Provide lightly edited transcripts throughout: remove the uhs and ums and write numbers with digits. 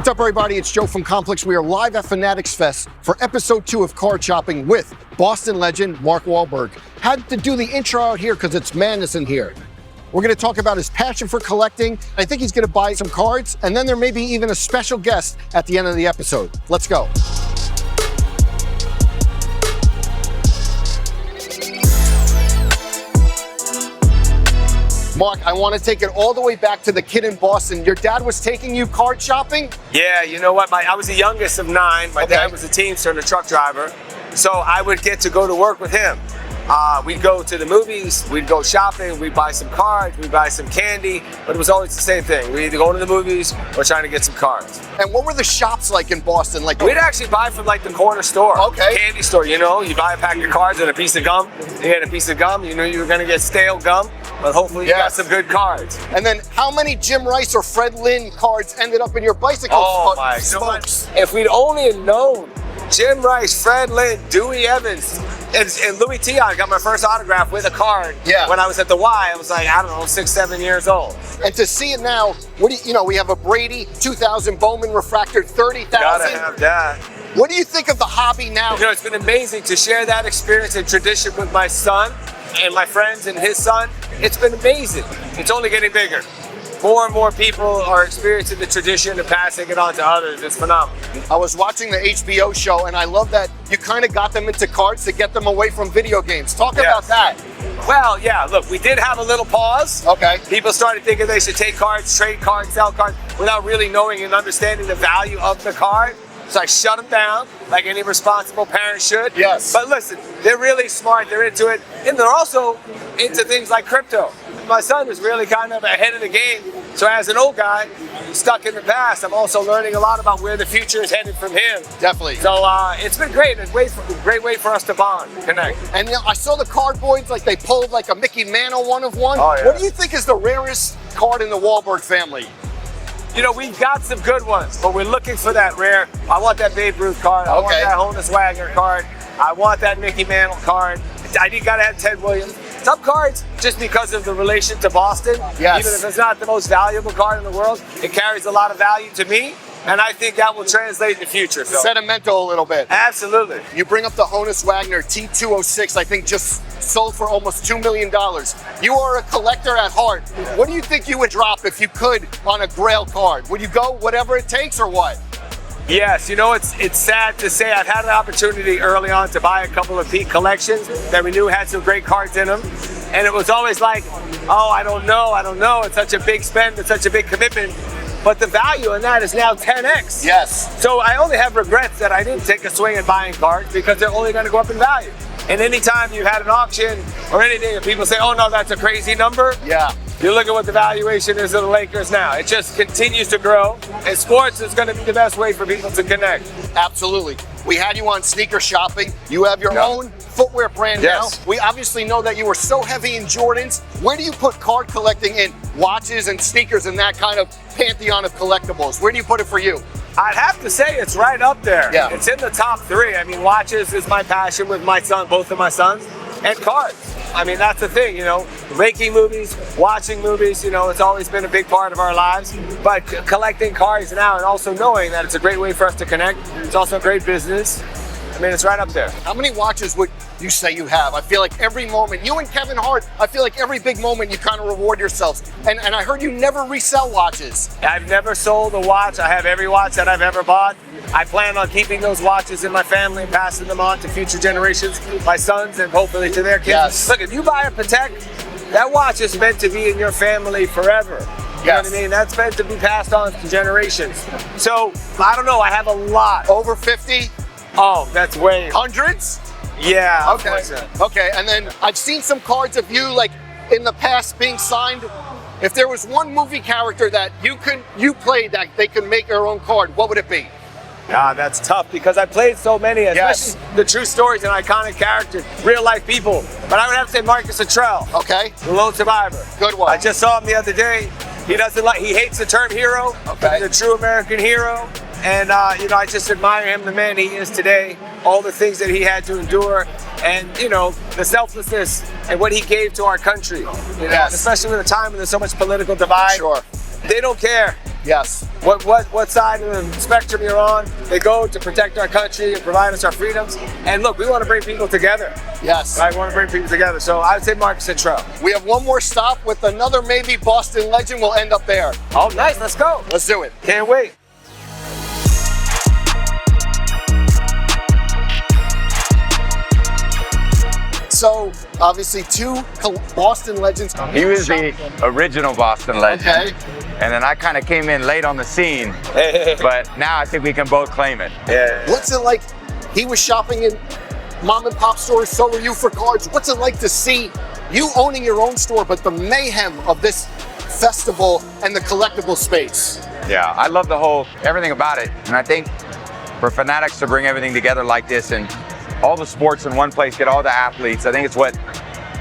What's up, everybody? It's Joe from Complex. We are live at Fanatics Fest for episode 2 of Card Shopping with Boston legend Mark Wahlberg. Had to do the intro out here because it's madness in here. We're going to talk about his passion for collecting. I think he's going to buy some cards, and then there may be even a special guest at the end of the episode. Let's go. Mark, I want to take it all the way back to the kid in Boston. Your dad was taking you card shopping? Yeah, you know what? I was the youngest of 9. My dad was a teamster and a truck driver. So I would get to go to work with him. We'd go to the movies, we'd go shopping, we'd buy some cards, we'd buy some candy, but it was always the same thing. We'd either go to the movies or trying to get some cards. And what were the shops like in Boston? Like, we'd actually buy from like the corner store, candy store, you know? You buy a pack of cards and a piece of gum. You get a piece of gum, you knew you were gonna get stale gum, but hopefully you got some good cards. And then how many Jim Rice or Fred Lynn cards ended up in your bicycle spokes? If we'd only have known Jim Rice, Fred Lynn, Dewey Evans, and Louis T. I got my first autograph with a card when I was at the Y. I was like, I don't know, 6, 7 years old. And to see it now, what do you know, we have a Brady 2000 Bowman refractor 30,000. Gotta have that. What do you think of the hobby now? You know, it's been amazing to share that experience and tradition with my son and my friends and his son. It's been amazing. It's only getting bigger. More and more people are experiencing the tradition and passing it on to others. It's phenomenal. I was watching the HBO show, and I love that you kind of got them into cards to get them away from video games. Talk about that. Well, yeah, look, we did have a little pause. People started thinking they should take cards, trade cards, sell cards, without really knowing and understanding the value of the card. So I shut them down, like any responsible parent should. But listen, they're really smart, they're into it, and they're also into things like crypto. My son is really kind of ahead of the game. So as an old guy, stuck in the past, I'm also learning a lot about where the future is headed from him. Definitely. So it's been great. It's a great way for us to bond, connect. And you know, I saw the card boards, like they pulled like a Mickey Mantle 1 of 1. What do you think is the rarest card in the Wahlberg family? You know, we've got some good ones, but we're looking for that rare. I want that Babe Ruth card. I want that Honus Wagner card. I want that Mickey Mantle card. I gotta have Ted Williams. Some cards, just because of the relation to Boston, even if it's not the most valuable card in the world, it carries a lot of value to me, and I think that will translate in the future. So. Sentimental a little bit. Absolutely. You bring up the Honus Wagner T206, I think just sold for almost $2 million. You are a collector at heart. What do you think you would drop if you could on a Grail card? Would you go whatever it takes or what? Yes, you know, it's sad to say I've had an opportunity early on to buy a couple of peak collections that we knew had some great cards in them. And it was always like, oh, I don't know. It's such a big spend, it's such a big commitment. But the value in that is now 10x. So I only have regrets that I didn't take a swing at buying cards because they're only going to go up in value. And anytime you had an auction or anything and people say, oh no, that's a crazy number. You look at what the valuation is of the Lakers now. It just continues to grow, and sports is going to be the best way for people to connect. Absolutely. We had you on sneaker shopping. You have your own footwear brand now. We obviously know that you were so heavy in Jordans. Where do you put card collecting in watches and sneakers and that kind of pantheon of collectibles? Where do you put it for you? I'd have to say it's right up there. It's in the top 3. I mean, watches is my passion with my son, both of my sons, and cards. I mean, that's the thing, you know, making movies, watching movies, you know, it's always been a big part of our lives. But collecting cards now and also knowing that it's a great way for us to connect. It's also a great business. I mean, it's right up there. How many watches would you say you have? I feel like every moment, you and Kevin Hart, I feel like every big moment you kind of reward yourselves. And I heard you never resell watches. I've never sold a watch. I have every watch that I've ever bought. I plan on keeping those watches in my family and passing them on to future generations, my sons, and hopefully to their kids. Look, if you buy a Patek, that watch is meant to be in your family forever. You know what I mean? That's meant to be passed on to generations. So, I don't know, I have a lot. Over 50? Oh, that's way. Hundreds? Yeah. Okay, and then I've seen some cards of you, like, in the past being signed. If there was one movie character that you played that they could make their own card, what would it be? That's tough because I played so many, especially the true stories and iconic characters, real life people. But I would have to say Marcus Luttrell. The Lone Survivor. Good one. I just saw him the other day. He hates the term hero. He's a true American hero. And, you know, I just admire him, the man he is today, all the things that he had to endure, and, you know, the selflessness and what he gave to our country. You know, especially in a time when there's so much political divide. They don't care. Yes. What side of the spectrum you're on. They go to protect our country and provide us our freedoms. And look, we want to bring people together. Yes. Right? We want to bring people together. So I would say Marcus and Trout. We have one more stop with another maybe Boston legend. We'll end up there. Oh, nice. Let's go. Let's do it. Can't wait. So, obviously, two Boston legends. He was the original Boston legend. Okay. And then I kind of came in late on the scene, but now I think we can both claim it. Yeah. What's it like? He was shopping in mom and pop stores, so were you for cards. What's it like to see you owning your own store, but the mayhem of this festival and the collectible space? Yeah, I love everything about it. And I think for Fanatics to bring everything together like this and all the sports in one place, get all the athletes, I think it's what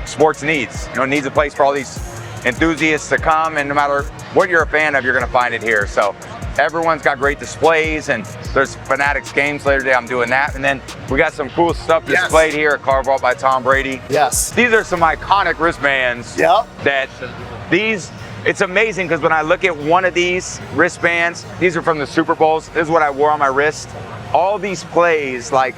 sports needs. You know, it needs a place for all these enthusiasts to come, and no matter what you're a fan of, you're gonna find it here. So everyone's got great displays, and there's Fanatics games later today. I'm doing that. And then we got some cool stuff displayed here, a car bought by Tom Brady. Yes. These are some iconic wristbands that it's amazing because when I look at one of these wristbands, these are from the Super Bowls. This is what I wore on my wrist. All these plays, like,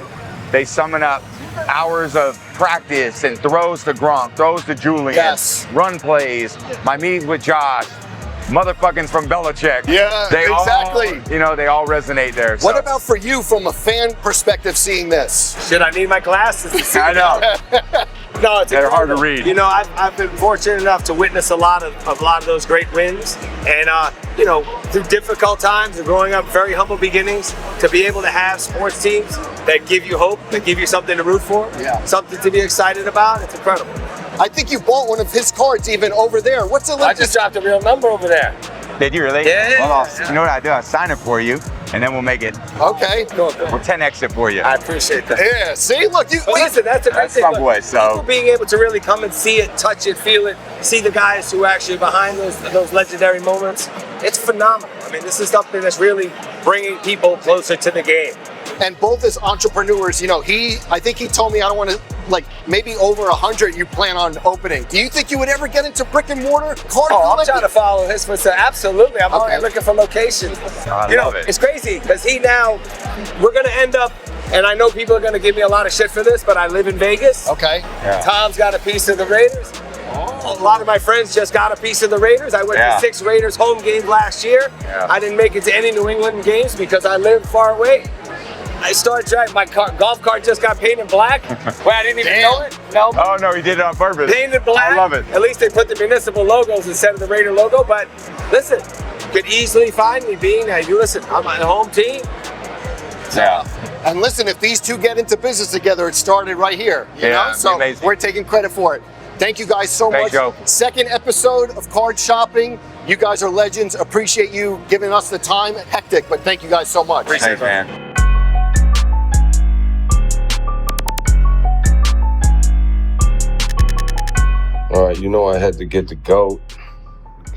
they summon up hours of practice and throws to Gronk, throws to Julian, run plays, my meetings with Josh, motherfuckings from Belichick. Yeah, they exactly. They all resonate there. What about for you from a fan perspective seeing this? Should I need my glasses to see? I know. No, they're hard to read. You know, I've been fortunate enough to witness a lot of those great wins, and through difficult times and growing up very humble beginnings, to be able to have sports teams that give you hope, that give you something to root for, something to be excited about. It's incredible. I think you bought one of his cards even over there. What's it like? I just dropped a real number over there. Did you really? Yeah. Well, you know what I do? I'll sign it for you, and then we'll make it. Okay. We'll 10x it for you. I appreciate that. Yeah. See, look, listen, that's a great thing. My boy. So people being able to really come and see it, touch it, feel it, see the guys who are actually behind those legendary moments. It's phenomenal. I mean, this is something that's really bringing people closer to the game. And both as entrepreneurs, I think he told me, I don't want to, maybe over 100 you plan on opening. Do you think you would ever get into brick and mortar card I'm trying to follow his footsteps. Absolutely. I'm already looking for locations. I love it. It's crazy because we're going to end up, and I know people are going to give me a lot of shit for this, but I live in Vegas. Okay. Yeah. Tom's got a piece of the Raiders. A lot of my friends just got a piece of the Raiders. I went to 6 Raiders home games last year. Yeah. I didn't make it to any New England games because I live far away. I started driving, my golf cart just got painted black. Wait, I didn't even know it. No. Oh no, he did it on purpose. Painted black. I love it. At least they put the municipal logos instead of the Raider logo. But listen, you could easily find me being that. I'm on the home team. Yeah. And listen, if these two get into business together, it started right here. You know? So amazing. We're taking credit for it. Thank you guys so much. Joe. Second episode of Card Shopping. You guys are legends. Appreciate you giving us the time. Hectic, but thank you guys so much. Appreciate it, man. All right, I had to get the GOAT.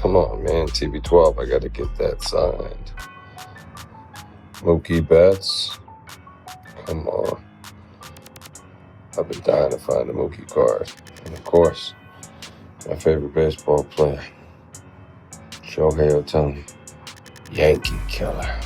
Come on, man, TB12, I got to get that signed. Mookie Betts, come on. I've been dying to find a Mookie card. And of course, my favorite baseball player, Shohei Ohtani, Yankee killer.